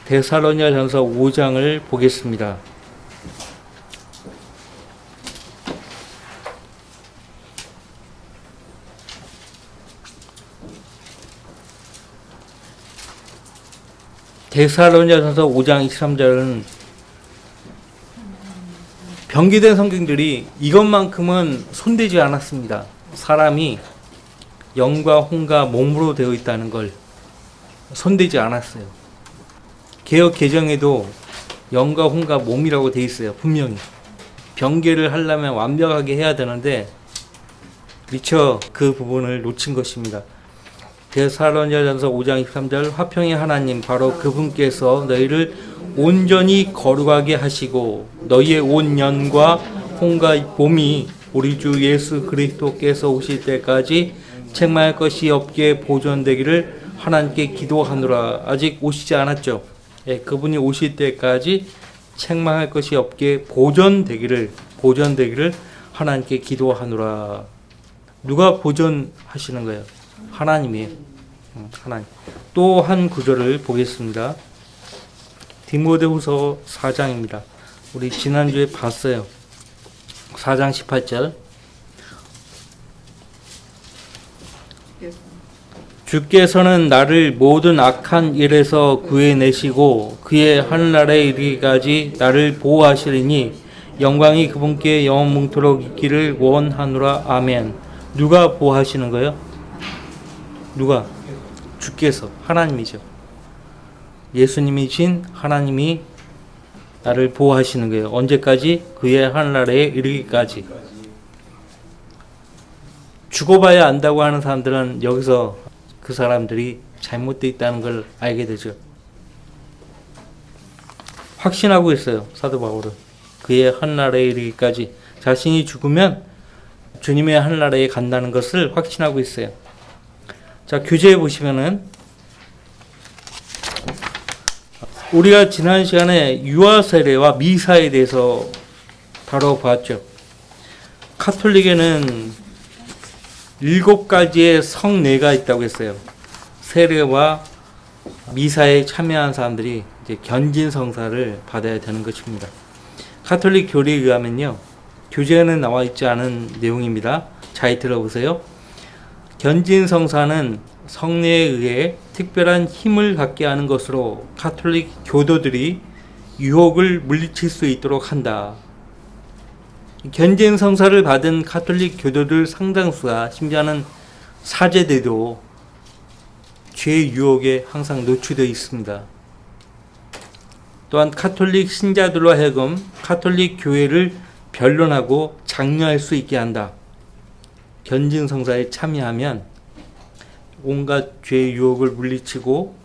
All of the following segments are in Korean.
데살로니가전서 5장을 보겠습니다. 데살로니가전서 5장 23절은 병기된 성경들이 이것만큼은 손대지 않았습니다. 사람이 영과 혼과 몸으로 되어 있다는 걸 손대지 않았어요. 개역 개정에도 영과 혼과 몸이라고 되어 있어요. 분명히 병계를 하려면 완벽하게 해야 되는데 미처 그 부분을 놓친 것입니다. 데살로니가전서 5장 23절 화평의 하나님 바로 그분께서 너희를 온전히 거룩하게 하시고 너희의 온 영과 혼과 몸이 우리 주 예수 그리스도께서 오실 때까지 책망할 것이 없게 보존되기를 하나님께 기도하노라. 아직 오시지 않았죠. 예, 그분이 오실 때까지 책망할 것이 없게 보존되기를 하나님께 기도하노라. 누가 보존하시는 거예요? 하나님이에요. 하나님. 또 한 구절을 보겠습니다. 디모데후서 4장입니다. 우리 지난주에 봤어요. 4장 18절. 주께서는 나를 모든 악한 일에서 구해내시고 그의 하늘나라에 이르기까지 나를 보호하시리니 영광이 그분께 영원뭉토록 있기를 원하노라. 아멘. 누가 보호하시는 거예요? 누가? 주께서. 하나님이죠. 예수님이신 하나님이 나를 보호하시는 거예요. 언제까지? 그의 하늘나라에 이르기까지. 죽어봐야 안다고 하는 사람들은 여기서 그 사람들이 잘못되어 있다는 걸 알게 되죠. 확신하고 있어요. 사도 바울은. 그의 하늘나라에 이르기까지. 자신이 죽으면 주님의 하늘나라에 간다는 것을 확신하고 있어요. 자, 교재에 보시면은 우리가 지난 시간에 유아 세례와 미사에 대해서 다뤄봤죠. 카톨릭에는 7가지의 성례가 있다고 했어요. 세례와 미사에 참여한 사람들이 이제 견진 성사를 받아야 되는 것입니다. 카톨릭 교리에 의하면요, 교재에는 나와 있지 않은 내용입니다. 잘 들어보세요. 견진 성사는 성례에 의해 특별한 힘을 갖게 하는 것으로 카톨릭 교도들이 유혹을 물리칠 수 있도록 한다. 견진 성사를 받은 카톨릭 교도들 상당수가 심지어는 사제들도 죄의 유혹에 항상 노출되어 있습니다. 또한 카톨릭 신자들로 하여금 카톨릭 교회를 변론하고 장려할 수 있게 한다. 견진 성사에 참여하면 온갖 죄의 유혹을 물리치고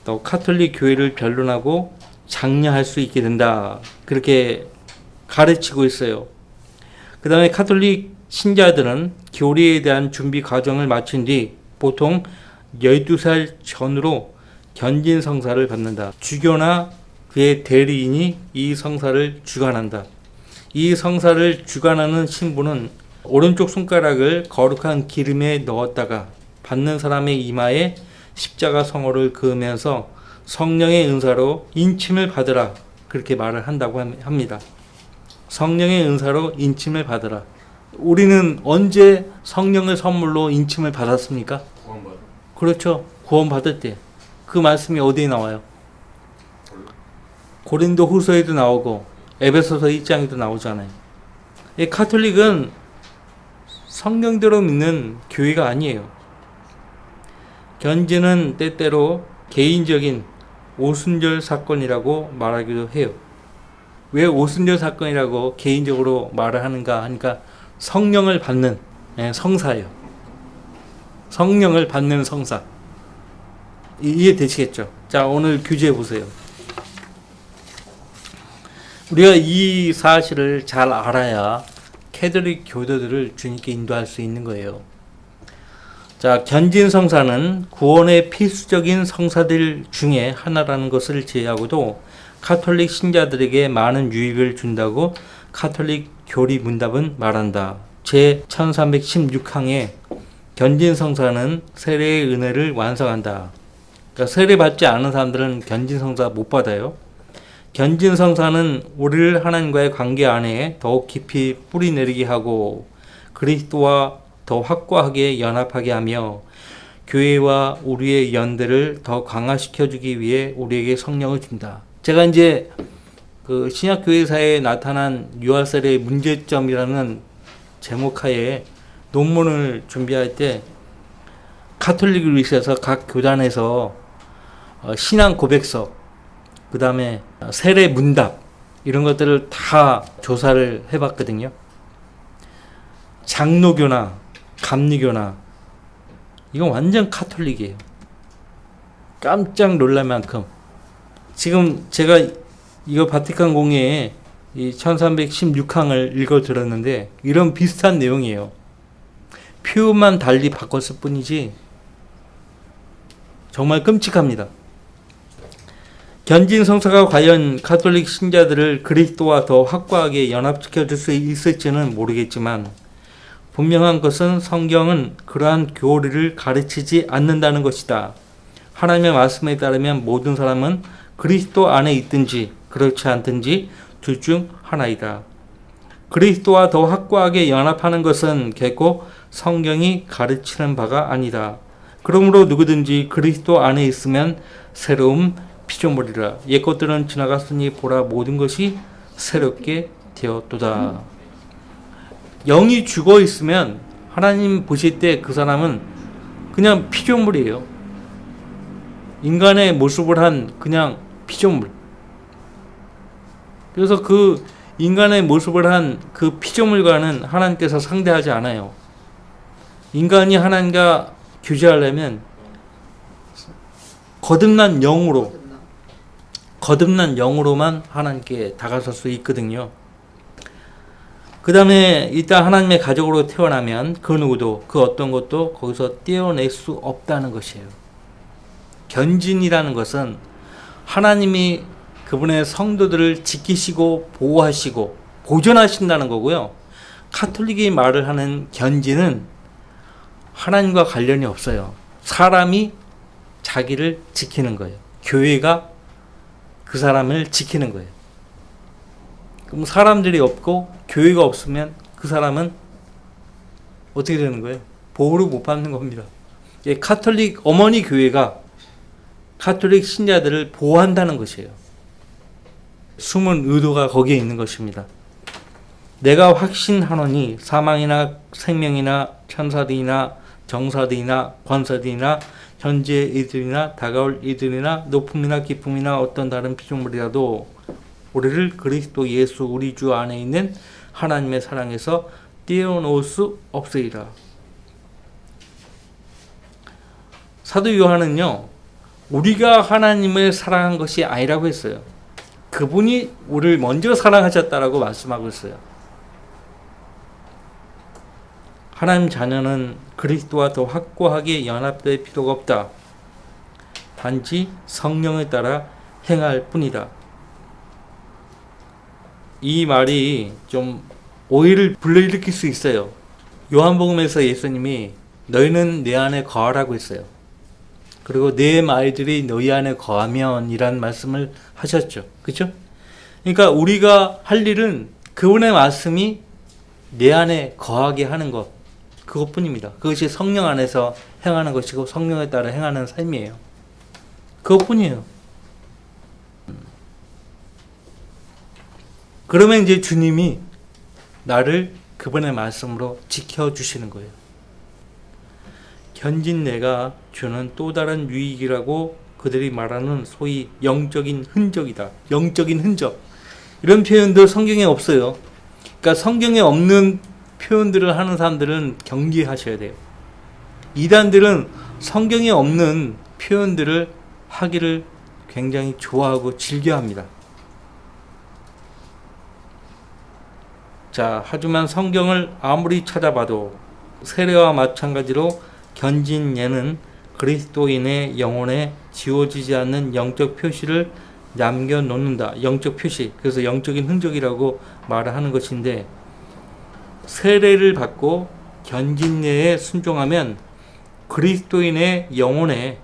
또 카톨릭 교회를 변론하고 장려할 수 있게 된다. 그렇게 가르치고 있어요. 그 다음에 카톨릭 신자들은 교리에 대한 준비 과정을 마친 뒤 보통 12살 전으로 견진 성사를 받는다. 주교나 그의 대리인이 이 성사를 주관한다. 이 성사를 주관하는 신부는 오른쪽 손가락을 거룩한 기름에 넣었다가 받는 사람의 이마에 십자가 성호를 그으면서 성령의 은사로 인침을 받으라. 그렇게 말을 한다고 합니다. 성령의 은사로 인침을 받으라. 우리는 언제 성령의 선물로 인침을 받았습니까? 구원받을. 그렇죠. 구원받을 때. 그 말씀이 어디에 나와요? 고린도 후서에도 나오고 에베소서 1장에도 나오잖아요. 이 카톨릭은 성령대로 믿는 교회가 아니에요. 견진은 때때로 개인적인 오순절 사건이라고 말하기도 해요. 왜 오순절 사건이라고 개인적으로 말을 하는가 하니까 성령을 받는 성사예요. 성령을 받는 성사. 이해되시겠죠? 자, 오늘 교재 보세요. 우리가 이 사실을 잘 알아야 캐톨릭 교도들을 주님께 인도할 수 있는 거예요. 자, 견진 성사는 구원의 필수적인 성사들 중에 하나라는 것을 제외하고도 카톨릭 신자들에게 많은 유익을 준다고 카톨릭 교리 문답은 말한다. 제 1316항에 견진 성사는 세례의 은혜를 완성한다. 그러니까 세례 받지 않은 사람들은 견진성사 못 받아요. 견진성사는 우리를 하나님과의 관계 안에 더욱 깊이 뿌리내리게 하고 그리스도와 더 확고하게 연합하게 하며 교회와 우리의 연대를 더 강화시켜주기 위해 우리에게 성령을 준다. 제가 이제 그 신약교회사에 나타난 유아세례의 문제점이라는 제목하에 논문을 준비할 때 가톨릭을 위해서 각 교단에서 신앙 고백서, 그 다음에 세례 문답 이런 것들을 다 조사를 해봤거든요. 장로교나 감리교나 이건 완전 가톨릭이에요. 깜짝 놀랄 만큼. 지금 제가 이거 바티칸 공예에 이 1316항을 읽어 들었는데 이런 비슷한 내용이에요. 표현만 달리 바꿨을 뿐이지 정말 끔찍합니다. 견진성사가 과연 가톨릭 신자들을 그리스도와 더 확고하게 연합시켜 줄 수 있을지는 모르겠지만 분명한 것은 성경은 그러한 교리를 가르치지 않는다는 것이다. 하나님의 말씀에 따르면 모든 사람은 그리스도 안에 있든지 그렇지 않든지 둘 중 하나이다. 그리스도와 더 확고하게 연합하는 것은 결코 성경이 가르치는 바가 아니다. 그러므로 누구든지 그리스도 안에 있으면 새로운 피조물이라. 옛 것들은 지나갔으니 보라 모든 것이 새롭게 되었도다. 영이 죽어 있으면 하나님 보실 때 그 사람은 그냥 피조물이에요. 인간의 모습을 한 그냥 피조물. 그래서 그 인간의 모습을 한 그 피조물과는 하나님께서 상대하지 않아요. 인간이 하나님과 교제하려면 거듭난 영으로만 하나님께 다가설 수 있거든요. 그 다음에 일단 하나님의 가족으로 태어나면 그 누구도 그 어떤 것도 거기서 떼어낼 수 없다는 것이에요. 견진이라는 것은 하나님이 그분의 성도들을 지키시고 보호하시고 보존하신다는 거고요. 가톨릭이 말을 하는 견진은 하나님과 관련이 없어요. 사람이 자기를 지키는 거예요. 교회가 그 사람을 지키는 거예요. 그럼 사람들이 없고 교회가 없으면 그 사람은 어떻게 되는 거예요? 보호를 못 받는 겁니다. 가톨릭 어머니 교회가 가톨릭 신자들을 보호한다는 것이에요. 숨은 의도가 거기에 있는 것입니다. 내가 확신하노니 사망이나 생명이나 천사들이나 정사들이나 권사들이나 현재 이들이나 다가올 이들이나 높음이나 깊음이나 어떤 다른 피조물이라도 우리를 그리스도 예수 우리 주 안에 있는 하나님의 사랑에서 떼어놓을 수 없으리라. 사도 요한은요, 우리가 하나님을 사랑한 것이 아니라고 했어요. 그분이 우리를 먼저 사랑하셨다라고 말씀하고 있어요. 하나님 자녀는 그리스도와 더 확고하게 연합될 필요가 없다. 단지 성령에 따라 행할 뿐이다. 이 말이 좀 오해를 불러일으킬 수 있어요. 요한복음에서 예수님이 너희는 내 안에 거하라고 했어요. 그리고 내 말들이 너희 안에 거하면 이란 말씀을 하셨죠. 그렇죠? 그러니까 우리가 할 일은 그분의 말씀이 내 안에 거하게 하는 것, 그것뿐입니다. 그것이 성령 안에서 행하는 것이고 성령에 따라 행하는 삶이에요. 그것뿐이에요. 그러면 이제 주님이 나를 그분의 말씀으로 지켜주시는 거예요. 견진내가 주는 또 다른 유익이라고 그들이 말하는 소위 영적인 흔적이다. 영적인 흔적. 이런 표현들 성경에 없어요. 그러니까 성경에 없는 표현들을 하는 사람들은 경계하셔야 돼요. 이단들은 성경에 없는 표현들을 하기를 굉장히 좋아하고 즐겨합니다. 자, 하지만 성경을 아무리 찾아봐도 세례와 마찬가지로 견진예는 그리스도인의 영혼에 지워지지 않는 영적 표시를 남겨놓는다. 영적 표시. 그래서 영적인 흔적이라고 말을 하는 것인데, 세례를 받고 견진예에 순종하면 그리스도인의 영혼에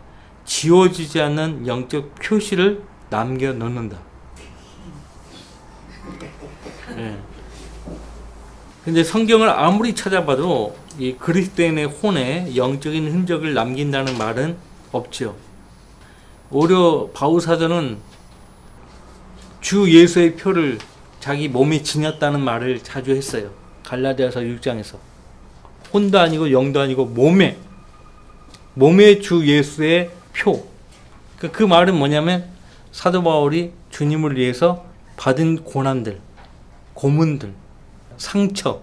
지워지지 않는 영적 표시를 남겨놓는다. 예. 근데 성경을 아무리 찾아봐도 이 그리스도인의 혼에 영적인 흔적을 남긴다는 말은 없죠. 오히려 바울 사도는 주 예수의 표를 자기 몸에 지녔다는 말을 자주 했어요. 갈라디아서 6장에서. 혼도 아니고 영도 아니고 몸에 주 예수의 표. 그 말은 뭐냐면 사도 바울이 주님을 위해서 받은 고난들, 고문들, 상처,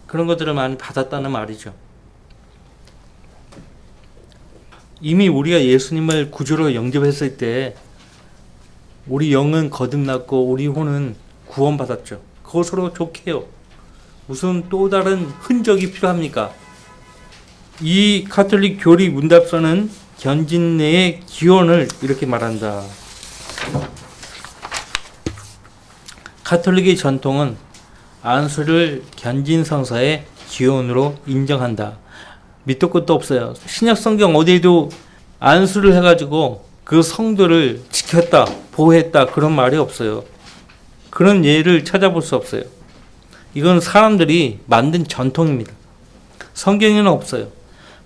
그런 것들을 많이 받았다는 말이죠. 이미 우리가 예수님을 구주로 영접했을 때 우리 영은 거듭났고 우리 혼은 구원받았죠. 그것으로 좋게요. 무슨 또 다른 흔적이 필요합니까? 이 가톨릭 교리 문답서는 견진 내의 기원을 이렇게 말한다. 가톨릭의 전통은 안수를 견진 성사의 기원으로 인정한다. 밑도 끝도 없어요. 신약 성경 어디에도 안수를 해가지고 그 성도를 지켰다, 보호했다 그런 말이 없어요. 그런 예를 찾아볼 수 없어요. 이건 사람들이 만든 전통입니다. 성경에는 없어요.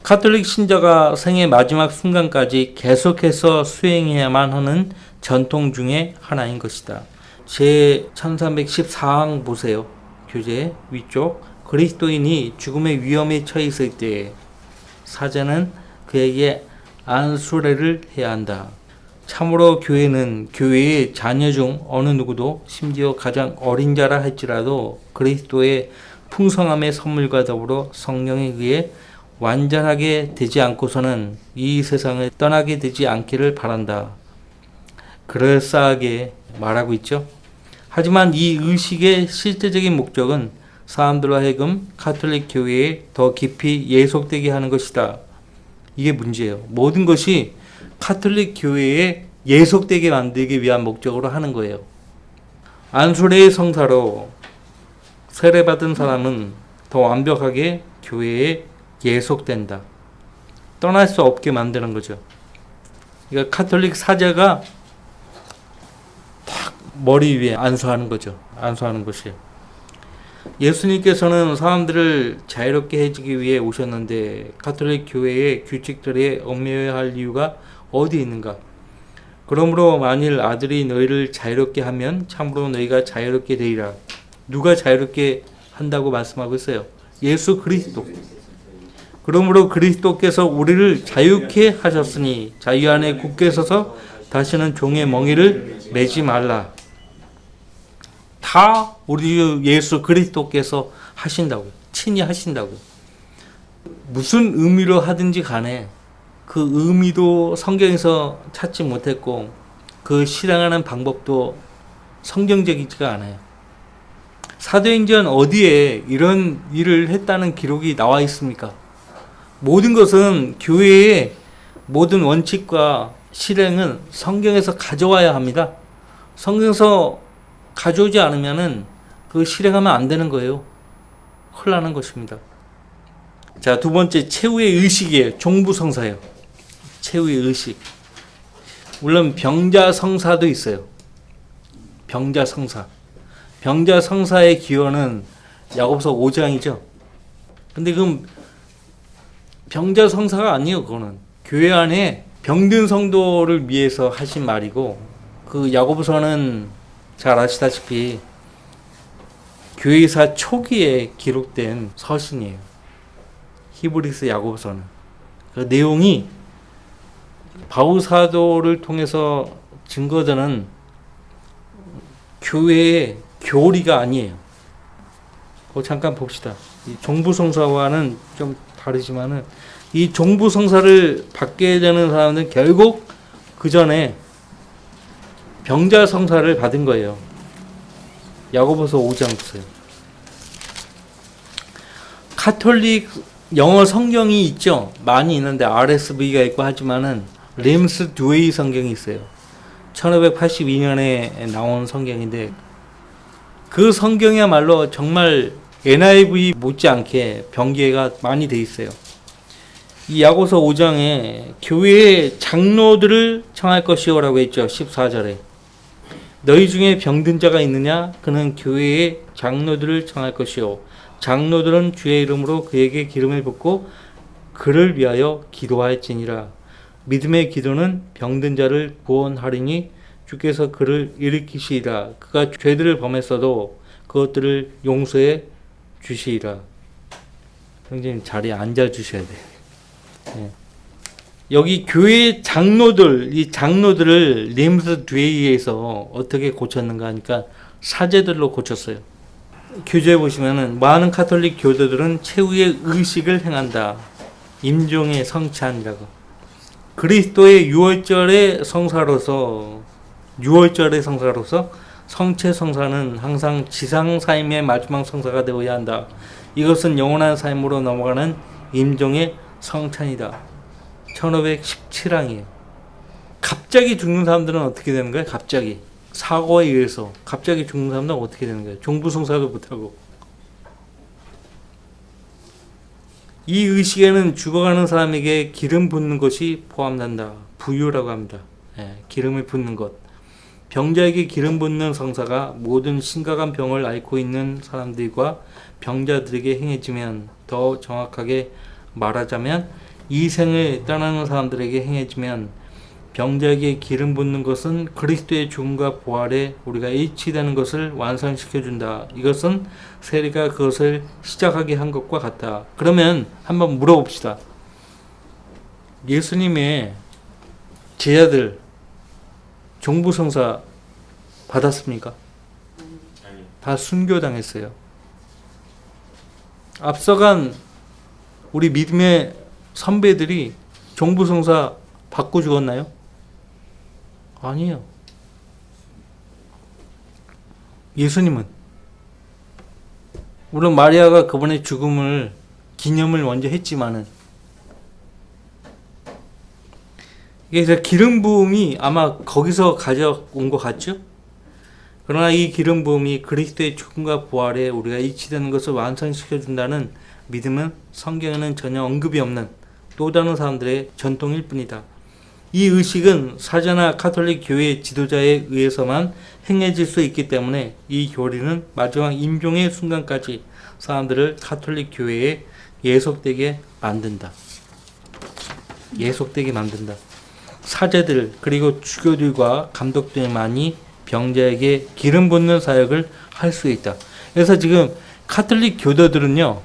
가톨릭 신자가 생의 마지막 순간까지 계속해서 수행해야만 하는 전통 중에 하나인 것이다. 제 1314항 보세요. 교재 위쪽. 그리스도인이 죽음의 위험에 처해 있을 때 사제는 그에게 안수례를 해야 한다. 참으로 교회는 교회의 자녀 중 어느 누구도 심지어 가장 어린 자라 할지라도 그리스도의 풍성함의 선물과 더불어 성령에 의해 완전하게 되지 않고서는 이 세상을 떠나게 되지 않기를 바란다. 그럴싸하게 말하고 있죠. 하지만 이 의식의 실제적인 목적은 사람들로 하여금 가톨릭 교회에 더 깊이 예속되게 하는 것이다. 이게 문제예요. 모든 것이 가톨릭 교회에 예속되게 만들기 위한 목적으로 하는 거예요. 안수례의 성사로 세례받은 사람은 더 완벽하게 교회에 예속된다. 떠날 수 없게 만드는 거죠. 그러니까 가톨릭 사제가 탁 머리 위에 안수하는 거죠. 안수하는 것이. 예수님께서는 사람들을 자유롭게 해주기 위해 오셨는데 가톨릭 교회의 규칙들에 얽매여야 할 이유가 어디 있는가? 그러므로 만일 아들이 너희를 자유롭게 하면 참으로 너희가 자유롭게 되리라. 누가 자유롭게 한다고 말씀하고 있어요? 예수 그리스도. 그러므로 그리스도께서 우리를 자유케 하셨으니 자유 안에 굳게 서서 다시는 종의 멍에를 매지 말라. 다 우리 예수 그리스도께서 하신다고요. 친히 하신다고요. 무슨 의미로 하든지 간에 그 의미도 성경에서 찾지 못했고 그 실행하는 방법도 성경적이지가 않아요. 사도행전 어디에 이런 일을 했다는 기록이 나와 있습니까? 모든 것은 교회의 모든 원칙과 실행은 성경에서 가져와야 합니다. 성경에서 가져오지 않으면은 그 실행하면 안 되는 거예요. 큰일 나는 것입니다. 자, 두 번째 최후의 의식이에요. 종부성사예요. 최후의 의식. 물론 병자성사도 있어요. 병자성사. 병자성사의 기원은 야고보서 5장이죠. 근데 그건 병자성사가 아니에요. 그거는 교회 안에 병든 성도를 위해서 하신 말이고, 그 야고보서는 잘 아시다시피 교회사 초기에 기록된 서신이에요. 히브리서 야고보서는. 그 내용이 바울 사도를 통해서 증거되는 교회의 교리가 아니에요. 그거 잠깐 봅시다. 이 종부성사와는 좀 다르지만은 이 종부성사를 받게 되는 사람은 결국 그 전에 병자성사를 받은 거예요. 야고보서 5장 보세요. 가톨릭 영어 성경이 있죠. 많이 있는데 RSV가 있고 하지만은 림스 두웨이 성경이 있어요. 1582년에 나온 성경인데 그 성경이야말로 정말 NIV 못지않게 병기가 많이 돼 있어요. 이 야고서 5장에 교회의 장로들을 청할 것이오라고 했죠. 14절에. 너희 중에 병든 자가 있느냐? 그는 교회의 장로들을 청할 것이요. 장로들은 주의 이름으로 그에게 기름을 붓고 그를 위하여 기도할지니라. 믿음의 기도는 병든 자를 구원하리니 주께서 그를 일으키시리라. 그가 죄들을 범했어도 그것들을 용서해 주시리라. 형제님 자리에 앉아 주셔야 돼요. 네. 여기 교회 장로들, 이 장로들을 레임스 드웨이에서 어떻게 고쳤는가 하니까 사제들로 고쳤어요. 교재에 보시면은 많은 카톨릭 교도들은 최후의 의식을 행한다. 임종의 성찬이라고. 그리스도의 유월절의 성사로서 성체 성사는 항상 지상 삶의 마지막 성사가 되어야 한다. 이것은 영원한 삶으로 넘어가는 임종의 성찬이다. 1517항이에요. 갑자기 죽는 사람들은 어떻게 되는 거예요? 갑자기 사고에 의해서 갑자기 죽는 사람들은 어떻게 되는 거예요? 종부성사도 못하고. 이 의식에는 죽어가는 사람에게 기름 붓는 것이 포함된다. 부유라고 합니다. 기름을 붓는 것. 병자에게 기름 붓는 성사가 모든 심각한 병을 앓고 있는 사람들과 병자들에게 행해지면, 더 정확하게 말하자면 이 생을 떠나는 사람들에게 행해지면, 병자에게 기름 붓는 것은 그리스도의 죽음과 부활에 우리가 일치되는 것을 완성시켜준다. 이것은 세례가 그것을 시작하게 한 것과 같다. 그러면 한번 물어봅시다. 예수님의 제자들 종부성사 받았습니까? 다 순교당했어요. 앞서간 우리 믿음의 선배들이 종부성사 받고 죽었나요? 아니에요. 예수님은, 물론 마리아가 그분의 죽음을 기념을 먼저 했지만은, 그래서 기름 부음이 아마 거기서 가져온 것 같죠? 그러나 이 기름 부음이 그리스도의 죽음과 부활에 우리가 일치되는 것을 완성시켜 준다는 믿음은 성경에는 전혀 언급이 없는 또 다른 사람들의 전통일 뿐이다. 이 의식은 사제나 카톨릭 교회 지도자에 의해서만 행해질 수 있기 때문에 이 교리는 마지막 임종의 순간까지 사람들을 카톨릭 교회에 예속되게 만든다. 예속되게 만든다. 사제들 그리고 주교들과 감독들만이 병자에게 기름 붓는 사역을 할 수 있다. 그래서 지금 카톨릭 교도들은요,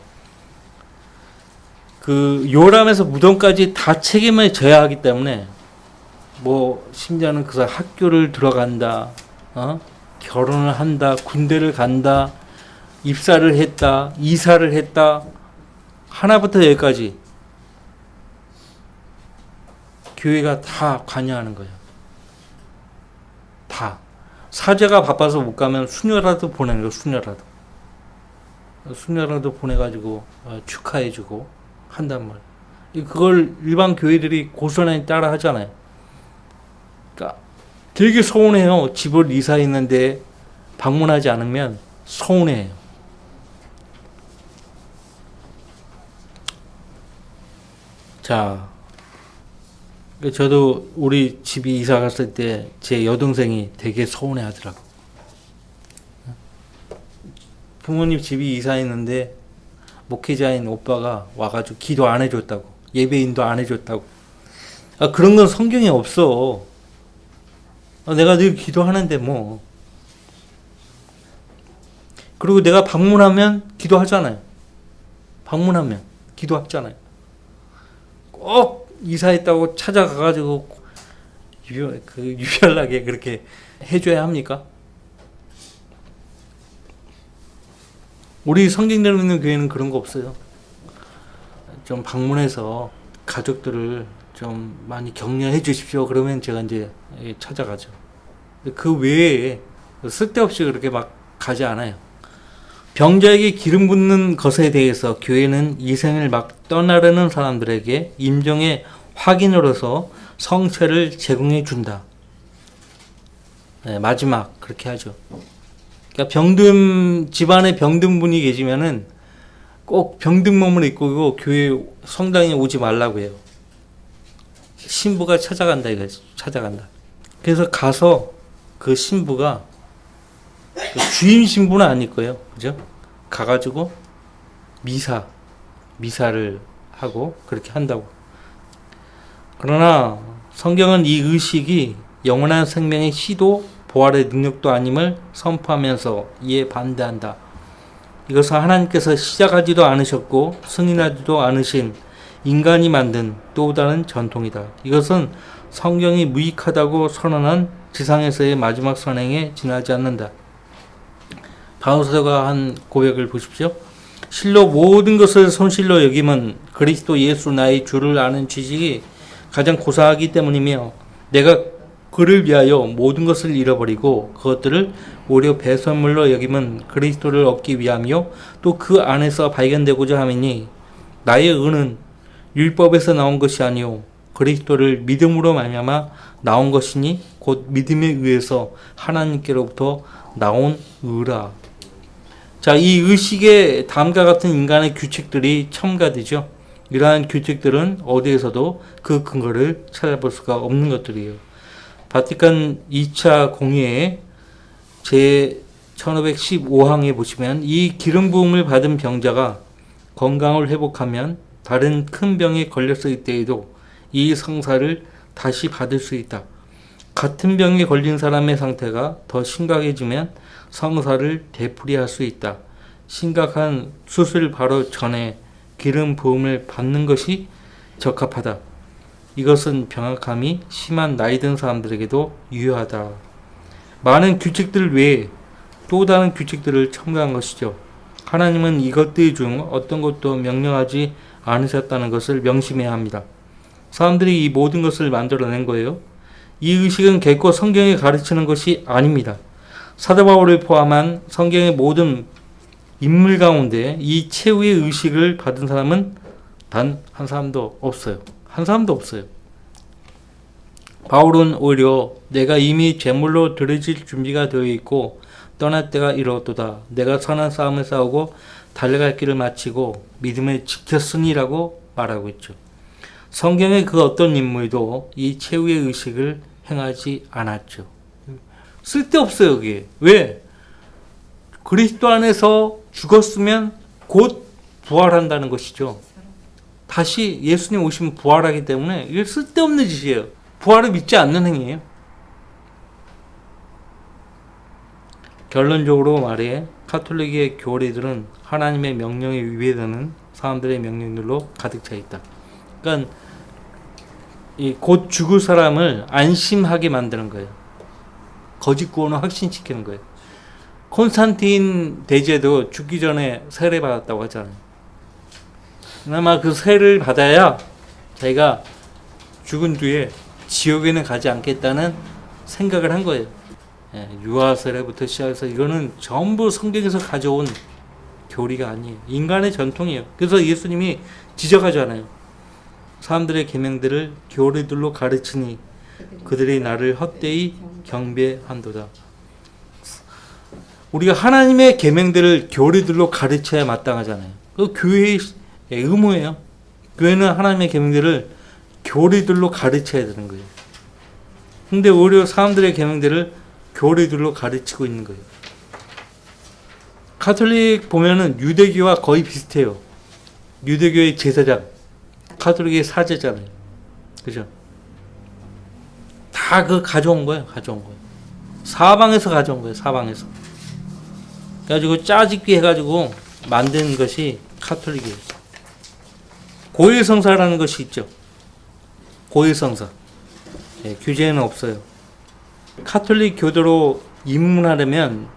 그 요람에서 무덤까지 다 책임을 져야 하기 때문에, 뭐 심지어는 그 학교를 들어간다, 결혼을 한다, 군대를 간다, 입사를 했다, 이사를 했다, 하나부터 열까지 교회가 다 관여하는 거예요. 다. 사제가 바빠서 못 가면 수녀라도 보내는 거예요. 수녀라도 보내가지고 축하해주고 한단 말이에요. 그걸 일반 교회들이 고스란히 따라 하잖아요. 그러니까 되게 서운해요. 집을 이사했는데 방문하지 않으면 서운해요. 자, 저도 우리 집이 이사 갔을 때 제 여동생이 되게 서운해 하더라고. 부모님 집이 이사했는데 목회자인 오빠가 와가지고 기도 안 해줬다고, 예배인도 안 해줬다고. 그런 건 성경에 없어. 내가 늘 기도하는데 뭐. 그리고 내가 방문하면 기도하잖아요. 방문하면 기도하잖아요. 꼭 이사했다고 찾아가가지고 유별나게 그렇게 해줘야 합니까? 우리 성경대로 있는 교회는 그런 거 없어요. 좀 방문해서 가족들을 좀 많이 격려해 주십시오. 그러면 제가 이제 찾아가죠. 그 외에 쓸데없이 그렇게 막 가지 않아요. 병자에게 기름 붓는 것에 대해서 교회는 이 생을 막 떠나려는 사람들에게 임종의 확인으로서 성체를 제공해 준다. 네, 마지막 그렇게 하죠. 그러니까 집안에 병든 분이 계시면은 꼭 병든 몸을 입고 교회 성당에 오지 말라고 해요. 신부가 찾아간다 이거지. 찾아간다. 그래서 가서 그 신부가 그 주임 신부는 아닐 거예요. 그죠? 가가지고 미사를 하고 그렇게 한다고. 그러나 성경은 이 의식이 영원한 생명의 시도 부활의 능력도 아님을 선포하면서 이에 반대한다. 이것은 하나님께서 시작하지도 않으셨고 승인하지도 않으신 인간이 만든 또 다른 전통이다. 이것은 성경이 무익하다고 선언한 지상에서의 마지막 선행에 지나지 않는다. 바울서가 한 고백을 보십시오. 실로 모든 것을 손실로 여김은 그리스도 예수 나의 주를 아는 지식이 가장 고사하기 때문이며 내가 그를 위하여 모든 것을 잃어버리고 그것들을 오히려 배설물로 여김은 그리스도를 얻기 위함이요 또 그 안에서 발견되고자 함이니 나의 의는 율법에서 나온 것이 아니요 그리스도를 믿음으로 말미암아 나온 것이니 곧 믿음에 의해서 하나님께로부터 나온 의라. 자, 이 의식의 다음과 같은 인간의 규칙들이 첨가되죠. 이러한 규칙들은 어디에서도 그 근거를 찾아볼 수가 없는 것들이에요. 바티칸 2차 공의회 제 1515항에 보시면 이 기름 부음을 받은 병자가 건강을 회복하면 다른 큰 병에 걸렸을 때에도 이 성사를 다시 받을 수 있다. 같은 병에 걸린 사람의 상태가 더 심각해지면 성사를 되풀이할 수 있다. 심각한 수술 바로 전에 기름 부음을 받는 것이 적합하다. 이것은 병약함이 심한 나이 든 사람들에게도 유효하다. 많은 규칙들 외에 또 다른 규칙들을 첨가한 것이죠. 하나님은 이것들 중 어떤 것도 명령하지 않으셨다는 것을 명심해야 합니다. 사람들이 이 모든 것을 만들어낸 거예요. 이 의식은 결코 성경이 가르치는 것이 아닙니다. 사도 바울을 포함한 성경의 모든 인물 가운데 이 최후의 의식을 받은 사람은 단 한 사람도 없어요. 한 사람도 없어요. 바울은 오히려 내가 이미 제물로 드려질 준비가 되어 있고 떠날 때가 이르렀도다. 내가 선한 싸움을 싸우고 달려갈 길을 마치고 믿음을 지켰으니라고 말하고 있죠. 성경의 그 어떤 인물도 이 최후의 의식을 행하지 않았죠. 쓸데없어요, 그게. 왜? 그리스도 안에서 죽었으면 곧 부활한다는 것이죠. 다시 예수님 오시면 부활하기 때문에 이게 쓸데없는 짓이에요. 부활을 믿지 않는 행위예요. 결론적으로 말해 카톨릭의 교리들은 하나님의 명령에 위배되는 사람들의 명령들로 가득 차 있다. 그러니까 이 곧 죽을 사람을 안심하게 만드는 거예요. 거짓 구원을 확신시키는 거예요. 콘스탄틴 대제도 죽기 전에 세례 받았다고 하잖아요. 그나마 그 세례를 받아야 자기가 죽은 뒤에 지옥에는 가지 않겠다는 생각을 한 거예요. 유아 세례부터 시작해서 이거는 전부 성경에서 가져온 교리가 아니에요. 인간의 전통이에요. 그래서 예수님이 지적하잖아요. 사람들의 계명들을 교리들로 가르치니 그들이 나를 헛되이 경배한도다. 우리가 하나님의 계명들을 교리들로 가르쳐야 마땅하잖아요. 그 교회의 의무예요. 교회는 하나님의 계명들을 교리들로 가르쳐야 되는 거예요. 근데 오히려 사람들의 계명들을 교리들로 가르치고 있는 거예요. 가톨릭 보면은 유대교와 거의 비슷해요. 유대교의 제사장, 가톨릭의 사제잖아요. 그죠? 다 그 가져온 거예요. 사방에서 가져온 거예요. 사방에서. 그래가지고 짜집기 해가지고 만든 것이 카톨릭이에요. 고해성사라는 것이 있죠. 고해성사. 규제는 없어요. 카톨릭 교도로 입문하려면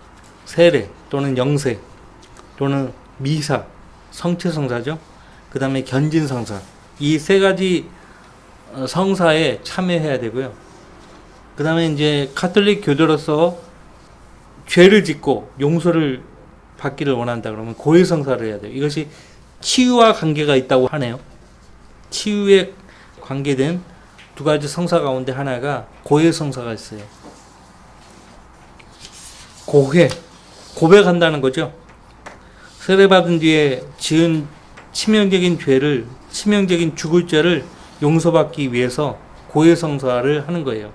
세례 또는 영세 또는 미사, 성체성사죠. 그 다음에 견진성사. 이 세 가지 성사에 참여해야 되고요. 그 다음에 이제 카톨릭 교도로서 죄를 짓고 용서를 받기를 원한다 그러면 고해성사를 해야 돼요. 이것이 치유와 관계가 있다고 하네요. 치유에 관계된 두 가지 성사 가운데 하나가 고해성사가 있어요. 고백한다는 거죠. 세례받은 뒤에 지은 치명적인 죄를, 치명적인 죽을 죄를 용서받기 위해서 고해성사를 하는 거예요.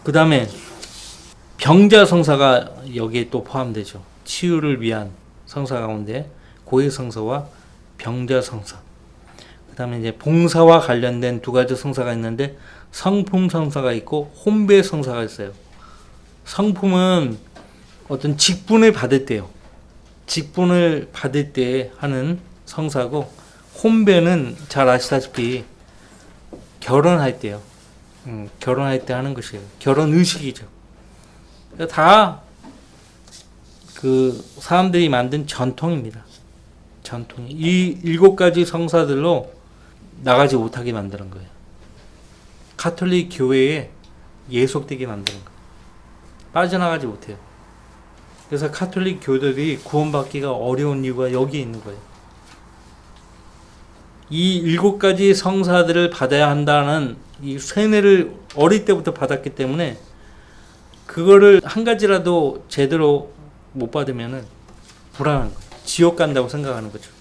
그 다음에 병자성사가 여기에 또 포함되죠. 치유를 위한 성사 가운데 고해성사와 병자성사. 그 다음에 이제 봉사와 관련된 두 가지 성사가 있는데 성품성사가 있고 혼배성사가 있어요. 성품은 어떤 직분을 받을 때요. 직분을 받을 때 하는 성사고, 혼배는 잘 아시다시피 결혼할 때요. 결혼할 때 하는 것이에요. 결혼 의식이죠. 다 그 사람들이 만든 전통입니다. 전통이. 이 7가지 성사들로 나가지 못하게 만드는 거예요. 가톨릭 교회에 예속되게 만드는 거예요. 빠져나가지 못해요. 그래서 가톨릭 교도들이 구원받기가 어려운 이유가 여기에 있는 거예요. 이 7가지 성사들을 받아야 한다는 이 세뇌를 어릴 때부터 받았기 때문에 그거를 한 가지라도 제대로 못 받으면은 불안한 거예요. 지옥 간다고 생각하는 거죠.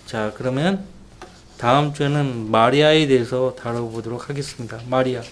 자, 그러면 다음 주에는 마리아에 대해서 다뤄보도록 하겠습니다. 마리아.